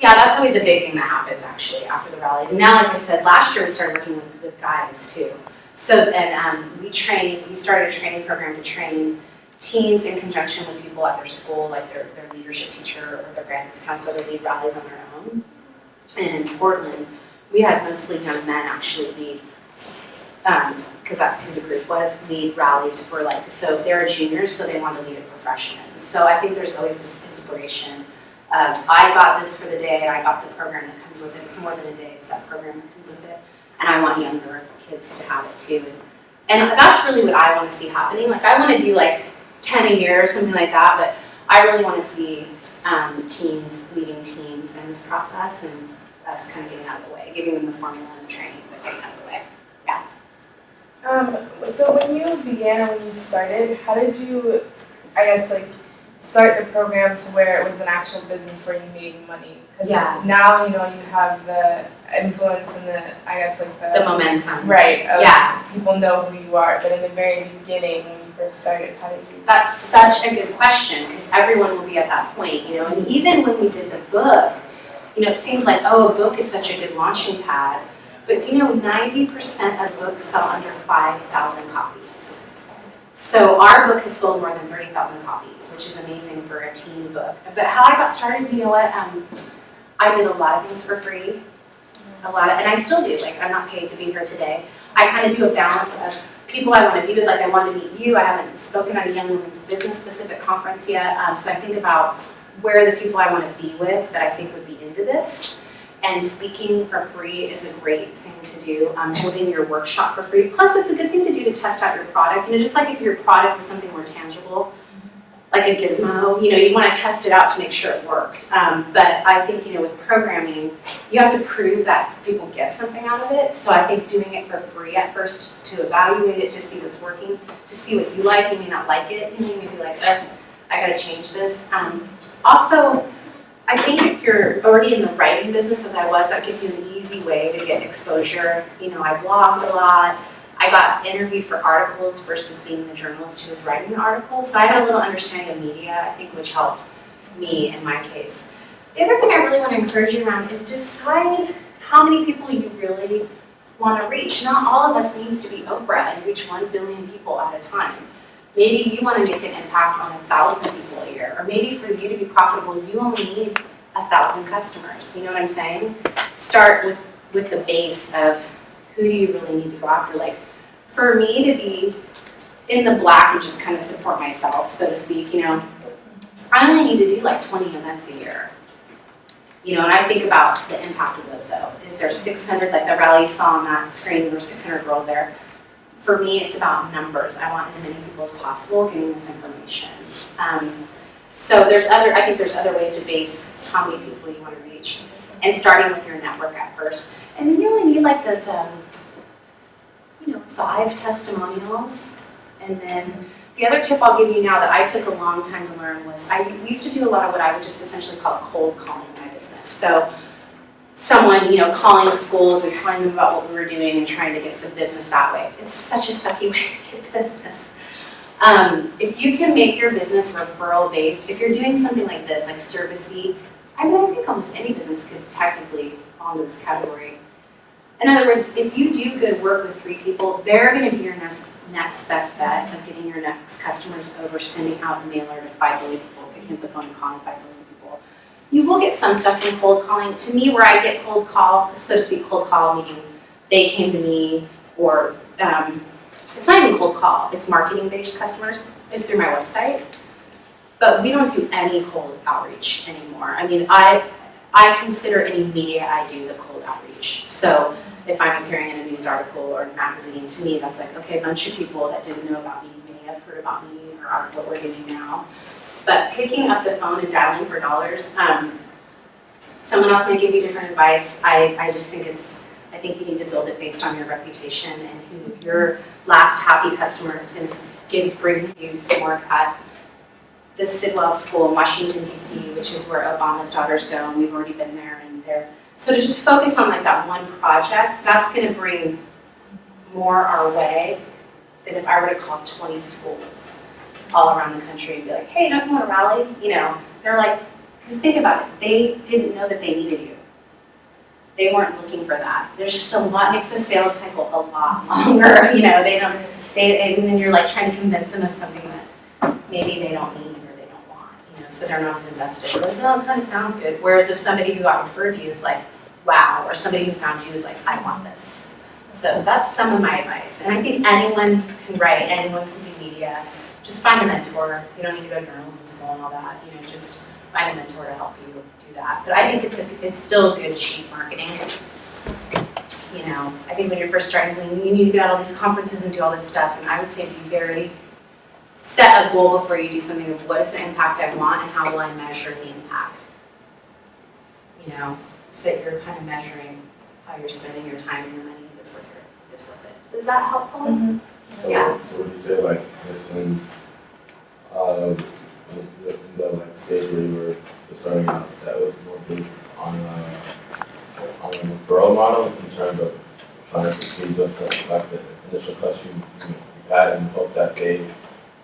Yeah, that's always a big thing that happens actually after the rallies. And now, like I said, last year we started working with guys too. So, and we started a training program to train teens in conjunction with people at their school, like their leadership teacher or their guidance counselor, to lead rallies on their own. And in Portland, we had mostly young men actually lead, because that's who the group was, lead rallies for so they're juniors, so they want to lead it for freshmen. So I think there's always this inspiration. I got this for the day, I got the program that comes with it. It's more than a day, it's that program that comes with it. And I want younger kids to have it too. And that's really what I want to see happening. Like I want to do 10 a year or something like that, but I really want to see teens leading teens in this process and us kind of getting out of the way, giving them the formula and the training, but getting out of the way. Yeah. So when you began, when you started, how did you, I guess, start the program to where it was an actual business where you made money? Because now, you have the influence and the momentum. Right. People know who you are, but in the very beginning, when you first started, how did you? That's such a good question, because everyone will be at that point, and even when we did the book, it seems like, a book is such a good launching pad, but do you know 90% of books sell under 5,000 copies? So our book has sold more than 30,000 copies, which is amazing for a teen book. But how I got started, you know what, I did a lot of things for free, and I still do, I'm not paid to be here today. I kind of do a balance of people I want to be with, I want to meet you. I haven't spoken at a Young Women's Business specific conference yet, so I think about where the people I want to be with that I think would be into this. And speaking for free is a great thing to do. Holding your workshop for free. Plus, it's a good thing to do to test out your product. Just like if your product was something more tangible, like a gizmo, you want to test it out to make sure it worked. But I think, with programming, you have to prove that people get something out of it. So I think doing it for free at first to evaluate it, to see what's working, to see what you like. You may not like it. You may be like, I got to change this. Also, I think if you're already in the writing business, as I was, that gives you an easy way to get exposure. I blogged a lot. I got interviewed for articles versus being the journalist who was writing the articles. So I had a little understanding of media, I think, which helped me in my case. The other thing I really want to encourage you around is decide how many people you really want to reach. Not all of us needs to be Oprah and reach 1 billion people at a time. Maybe you want to make an impact on 1,000 people a year, or maybe for you to be profitable, you only need 1,000 customers. You know what I'm saying? Start with the base of who do you really need to go after. For me to be in the black and just kind of support myself, so to speak, I only need to do 20 events a year. And I think about the impact of those though. Is there 600, like the rally you saw on that screen, there were 600 girls there. For me, it's about numbers. I want as many people as possible getting this information. So I think there's other ways to base how many people you want to reach. And starting with your network at first. And then you only need those, 5 testimonials. And then the other tip I'll give you now that I took a long time to learn was we used to do a lot of what I would just essentially call cold calling in my business. So someone, calling the schools and telling them about what we were doing and trying to get the business that way. It's such a sucky way to get business. If you can make your business referral based, if you're doing something like this, like servicey, I think almost any business could technically fall into this category. In other words, if you do good work with 3 people, they're going to be your next best bet of getting your next customers over sending out a mailer to 5 billion people, picking up the phone and calling 5 billion people. You will get some stuff from cold calling. To me, where I get cold call, so to speak, cold call meaning they came to me, or it's not even cold call, it's marketing-based customers, it's through my website. But we don't do any cold outreach anymore. I consider any media I do the cold outreach. So if I'm appearing in a news article or a magazine, to me that's okay, a bunch of people that didn't know about me may have heard about me or what we're doing now. But picking up the phone and dialing for dollars, someone else may give you different advice. I just think I think you need to build it based on your reputation and who your last happy customer is going to bring you some work at the Sidwell School in Washington, D.C., which is where Obama's daughters go, and we've already been there and there. So to just focus on that one project, that's going to bring more our way than if I were to call 20 schools all around the country and be like, hey, don't you want to rally? They're like, Because think about it, they didn't know that they needed you. They weren't looking for that. There's just a lot, makes the sales cycle a lot longer, and then you're like trying to convince them of something that maybe they don't need or they don't want, so they're not as invested. They're like, oh, it kind of sounds good. Whereas if somebody who got referred to you is like, wow, or somebody who found you is like, I want this. So that's some of my advice. And I think anyone can write, anyone can do media. Just find a mentor. You don't need to go to journalism school and all that. Just find a mentor to help you do that. But I think it's still good, cheap marketing. I think when you're first starting something, you need to go to all these conferences and do all this stuff. And I would say set a goal before you do something of what is the impact I want and how will I measure the impact. So that you're kind of measuring how you're spending your time and your money. If it's worth it. Is that helpful? Mm-hmm. So would you say like this in the stage where you were just starting out, that was more based on a referral model in terms of trying to see just the initial question you had and hope that they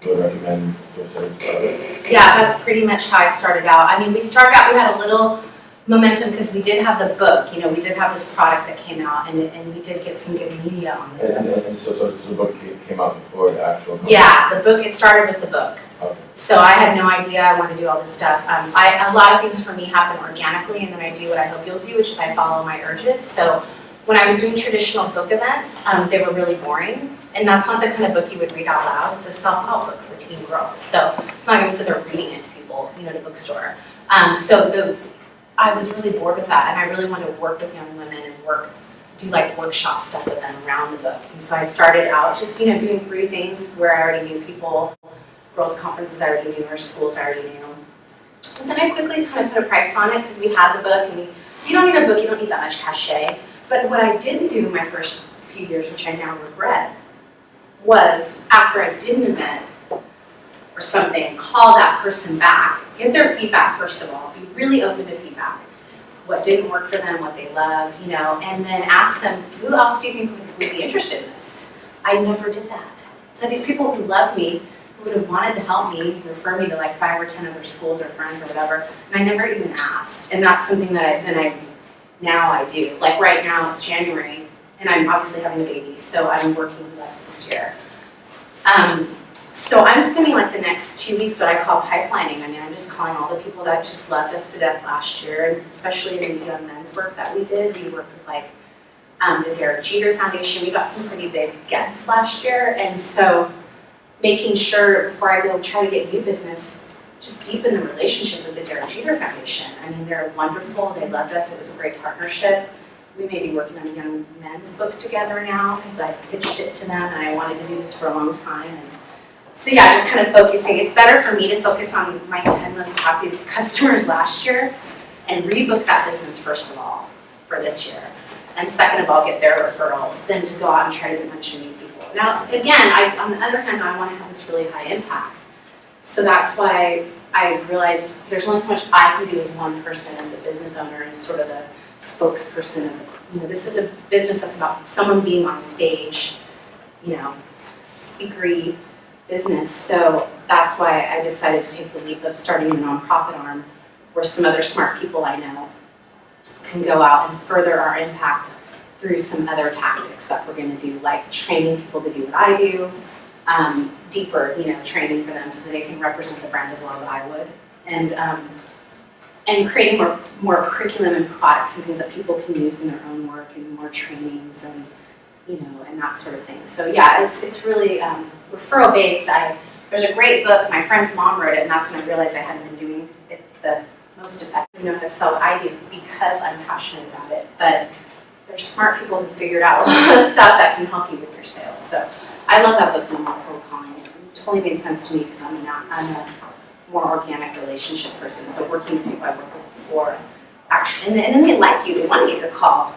would recommend your service to others? Yeah, that's pretty much how I started out. I mean, we had a little momentum because we did have the book, we did have this product that came out and we did get some good media on it. And so the book came out before the actual book? Yeah, it started with the book. Okay. So I had no idea I wanted to do all this stuff. A lot of things for me happen organically, and then I do what I hope you'll do, which is I follow my urges. So when I was doing traditional book events, they were really boring, and that's not the kind of book you would read out loud. It's a self-help book for teen girls, so it's not going to sit there reading it to people, at a bookstore. I was really bored with that, and I really wanted to work with young women and do workshop stuff with them around the book. And so I started out just doing free things where I already knew people. Girls' conferences I already knew, or schools I already knew. And then I quickly kind of put a price on it because we had the book, and you don't need a book, you don't need that much cachet. But what I didn't do in my first few years, which I now regret, was after I did an event or something, call that person back, get their feedback first of all, be really open to feedback. What didn't work for them, what they loved, and then ask them, who else do you think would be interested in this? I never did that. So these people who loved me, who would have wanted to help me, refer me to 5 or 10 other schools or friends or whatever, and I never even asked. And that's something that now I do. Right now it's January, and I'm obviously having a baby, so I'm working less this year. So I'm spending the next 2 weeks what I call pipelining. I mean, I'm just calling all the people that just loved us to death last year, and especially in the young men's work that we did. We worked with the Derek Jeter Foundation. We got some pretty big gets last year, and so making sure before I go try to get new business, just deepen the relationship with the Derek Jeter Foundation. I mean, they're wonderful. They loved us. It was a great partnership. We may be working on a young men's book together now because I pitched it to them, and I wanted to do this for a long time. And so yeah, just kind of focusing. It's better for me to focus on my 10 most happiest customers last year and rebook that business first of all for this year. And second of all, get their referrals than to go out and try to get a bunch of new people. Now, again, on the other hand, I want to have this really high impact. So that's why I realized there's only so much I can do as one person, as the business owner, and as sort of the spokesperson of this is a business that's about someone being on stage, speakery business. So that's why I decided to take the leap of starting a nonprofit arm where some other smart people I know can go out and further our impact through some other tactics that we're going to do, like training people to do what I do, deeper, training for them so they can represent the brand as well as I would, and creating more curriculum and products and things that people can use in their own work, and more trainings and and that sort of thing. So yeah, it's really referral based. There's a great book. My friend's mom wrote it, and that's when I realized I hadn't been doing it the most effective, how to sell what I do because I'm passionate about it. But there's smart people who figured out a lot of stuff that can help you with your sales. So I love that book, No More Cold Calling. It totally made sense to me because I'm a more organic relationship person. So working with people I worked with before, actually, and then they like you. They want to get your call.